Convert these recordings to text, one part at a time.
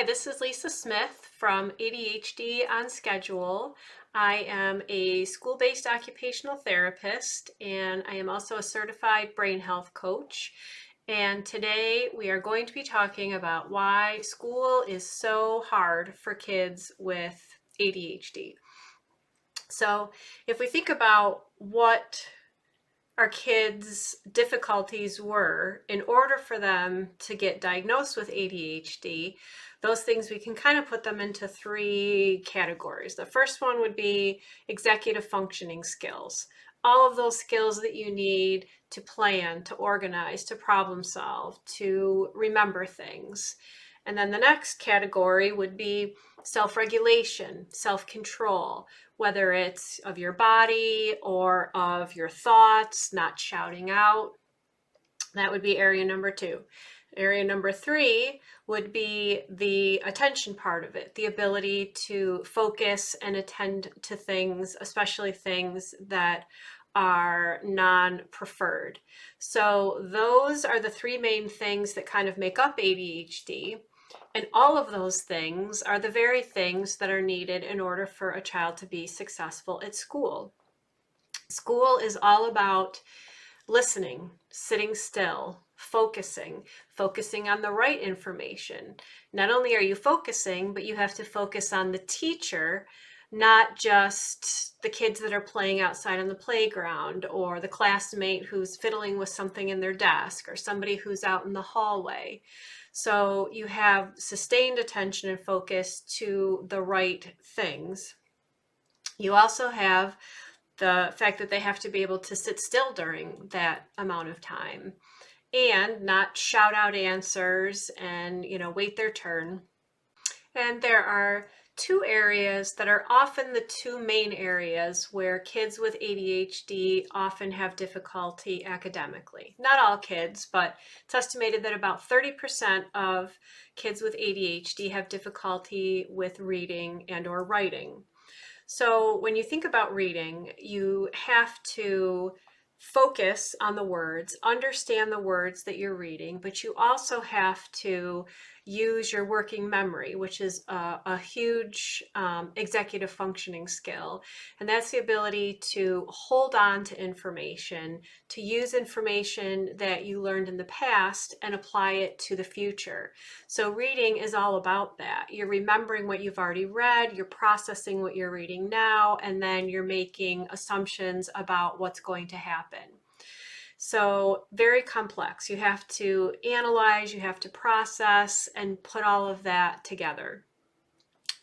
Hi, this is Lisa Smith from ADHD on Schedule. I am a school-based occupational therapist and I am also a certified brain health coach. And today we are going to be talking about why school is so hard for kids with ADHD. So if we think about what our kids' difficulties were in order for them to get diagnosed with ADHD, those things we can kind of put them into three categories. The first one would be executive functioning skills. All of those skills that you need to plan, to organize, to problem solve, to remember things. And then the next category would be self-regulation, self-control, whether it's of your body or of your thoughts, not shouting out. That would be area number 2. Area number 3 would be the attention part of it, the ability to focus and attend to things, especially things that are non-preferred. So those are the 3 main things that kind of make up ADHD. And all of those things are the very things that are needed in order for a child to be successful at school. School is all about listening, sitting still, focusing on the right information. Not only are you focusing, but you have to focus on the teacher, not just the kids that are playing outside on the playground or the classmate who's fiddling with something in their desk or somebody who's out in the hallway. So you have sustained attention and focus to the right things. You also have the fact that they have to be able to sit still during that amount of time and not shout out answers and, wait their turn. And there are 2 areas that are often the 2 main areas where kids with ADHD often have difficulty academically. Not all kids, but it's estimated that about 30% of kids with ADHD have difficulty with reading and or writing. So when you think about reading, you have to focus on the words, understand the words that you're reading, but you also have to use your working memory, which is a huge executive functioning skill. And that's the ability to hold on to information, to use information that you learned in the past and apply it to the future. So reading is all about that. You're remembering what you've already read, you're processing what you're reading now, and then you're making assumptions about what's going to happen. So very complex. You have to analyze, you have to process, and put all of that together.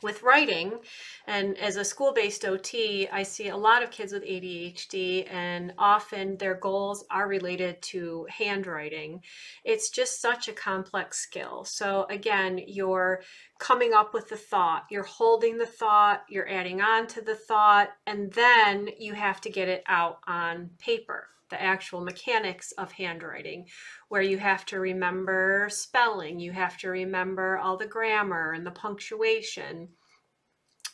With writing, and as a school-based OT, I see a lot of kids with ADHD, and often their goals are related to handwriting. It's just such a complex skill. So again, you're coming up with the thought, you're holding the thought, you're adding on to the thought, and then you have to get it out on paper. The actual mechanics of handwriting, where you have to remember spelling, you have to remember all the grammar and the punctuation.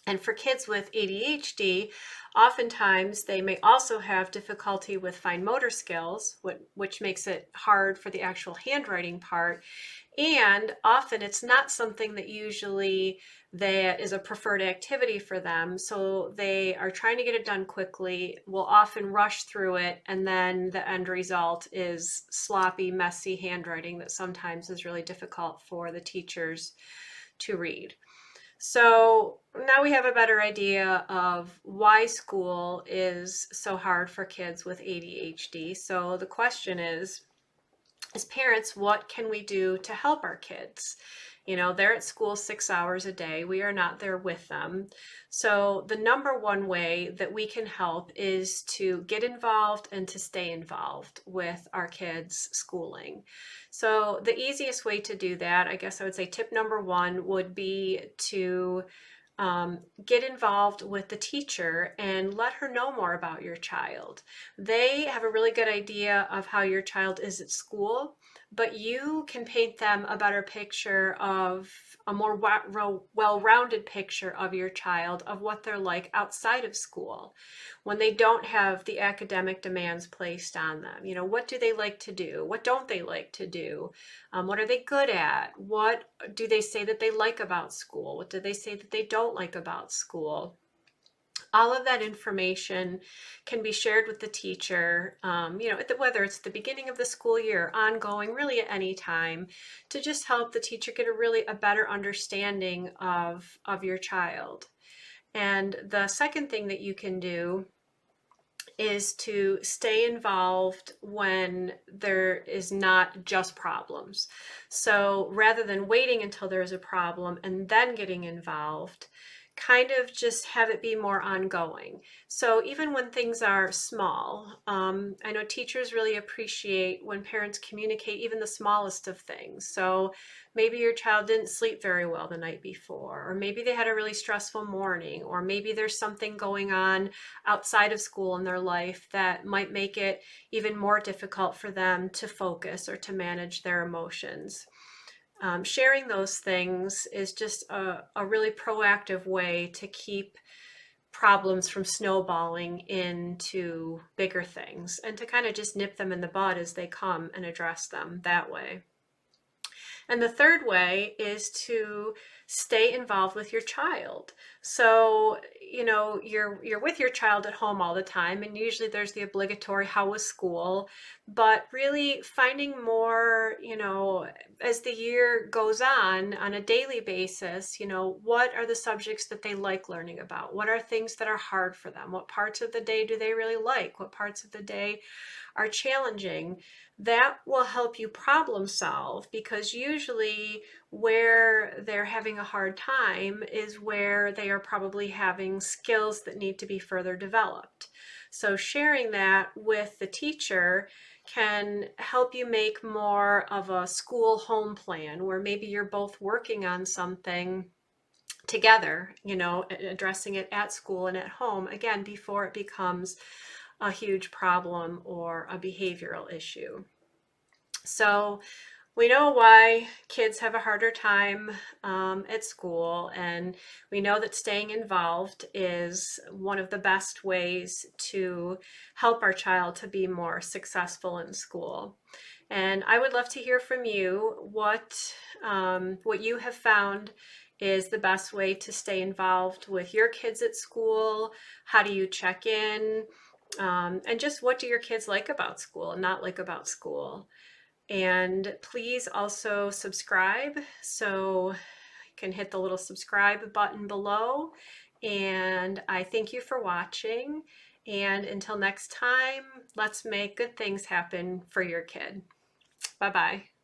And for kids with ADHD, oftentimes they may also have difficulty with fine motor skills, which makes it hard for the actual handwriting part. And often it's not something that usually that is a preferred activity for them. So they are trying to get it done quickly, will often rush through it, and then the end result is sloppy, messy handwriting that sometimes is really difficult for the teachers to read. So now we have a better idea of why school is so hard for kids with ADHD. So the question is, as parents, what can we do to help our kids? They're at school 6 hours a day. We are not there with them. So the number one way that we can help is to get involved and to stay involved with our kids' schooling. So the easiest way to do that, I guess I would say tip number 1 would be to get involved with the teacher and let her know more about your child. They have a really good idea of how your child is at school, but you can paint them a better picture of a more well-rounded picture of your child, of what they're like outside of school when they don't have the academic demands placed on them. You know, what do they like to do? What don't they like to do? What are they good at? What do they say that they like about school? What do they say that they don't like about school? All of that information can be shared with the teacher, you know, whether it's the beginning of the school year, ongoing, really at any time, to just help the teacher get a better understanding of your child. And the second thing that you can do is to stay involved when there is not just problems. So rather than waiting until there's a problem and then getting involved, kind of just have it be more ongoing. So even when things are small, I know teachers really appreciate when parents communicate even the smallest of things. So maybe your child didn't sleep very well the night before, or maybe they had a really stressful morning, or maybe there's something going on outside of school in their life that might make it even more difficult for them to focus or to manage their emotions. Sharing those things is just a really proactive way to keep problems from snowballing into bigger things, and to kind of just nip them in the bud as they come and address them that way. And the third way is to stay involved with your child. So, you know, you're with your child at home all the time, and usually there's the obligatory how was school, but really finding more, you know, as the year goes on a daily basis, you know, what are the subjects that they like learning about? What are things that are hard for them? What parts of the day do they really like? What parts of the day are challenging? That will help you problem solve, because usually where they're having a hard time is where they are probably having skills that need to be further developed. So sharing that with the teacher can help you make more of a school home plan, where maybe you're both working on something together, you know, addressing it at school and at home, again, before it becomes a huge problem or a behavioral issue. So we know why kids have a harder time at school, and we know that staying involved is one of the best ways to help our child to be more successful in school. And I would love to hear from you what you have found is the best way to stay involved with your kids at school. How do you check in? And just what do your kids like about school and not like about school? And please also subscribe. So you can hit the little subscribe button below. And I thank you for watching. And until next time, let's make good things happen for your kid. Bye-bye.